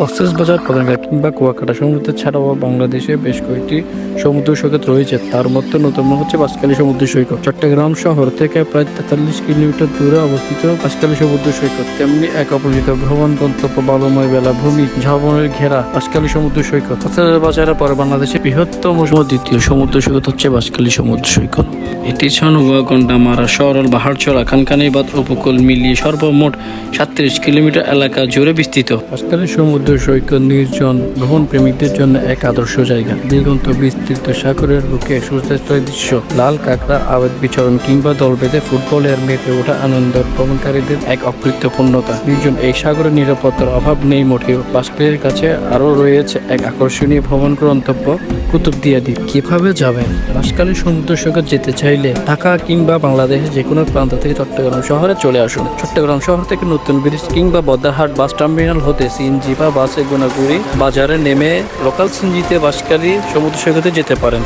কক্সবাজার, পতেঙ্গা কিংবা কুয়াকাটা সমুদ্র ছাড়াও বাংলাদেশে বেশ কয়েকটি সমুদ্র সৈকত রয়েছে। তার মধ্যে অন্যতম হচ্ছে বাঁশখালী সমুদ্র সৈকত। চট্টগ্রাম শহর থেকে প্রায় 43 কিলোমিটার দূরে অবস্থিত বাঁশখালী সমুদ্র সৈকত। তেমনি এক অপরিচিত ভ্রমণ গন্তব্য বালুময় বেলাভূমি ঝাউবনের ঘেরা বাঁশখালী সমুদ্র সৈকত। কক্সবাজারের পরে বাংলাদেশের বৃহত্তম দ্বিতীয় সমুদ্র সৈকত হচ্ছে বাঁশখালী সমুদ্র সৈকত। এটি ছনুয়া, গন্ডামারা, সরল, বাহারচড়া, খানকানিবাদ উপকূল মিলিয়ে সর্বমোট 37 কিলোমিটার এলাকা জুড়ে বিস্তৃত। বাঁশখালী সমুদ্র সৈকত নির্জন ভ্রমণ প্রেমিকদের জন্য এক আদর্শ জায়গা। দিগন্ত বিস্তৃত সাগরের বুকে সূর্যাস্তয়ের দৃশ্য, লাল কাঁকড়া আবেদ বিচরণ কিংবা দল বেঁধে ফুটবলের মেতে ওঠা আনন্দ ভ্রমণকারীদের এক অকৃতপূর্ণতা। নির্জন এই সাগরের নিরাপত্তার অভাব নেই মোটেও। বাঁশখালীর কাছে আরও রয়েছে এক আকর্ষণীয় ভ্রমণ গন্তব্য কুতুবদিয়া দ্বীপ। কিভাবে যাবেন? বাঁশখালী সমুদ্র সৈকত যেতে চাইলে ঢাকা কিংবা বাংলাদেশের যে কোনো প্রান্ত থেকে চট্টগ্রাম শহরে চলে আসুন। চট্টগ্রাম শহর থেকে নতুন ব্রিজ কিংবা বদ্দারহাট বাস টার্মিনাল হতে সিএনজি বা বাসে গুনাগুড়ি বাজারে নেমে লোকাল সিএনজিতে বাঁশখালী সমুদ্র সৈকতে যেতে পারেন।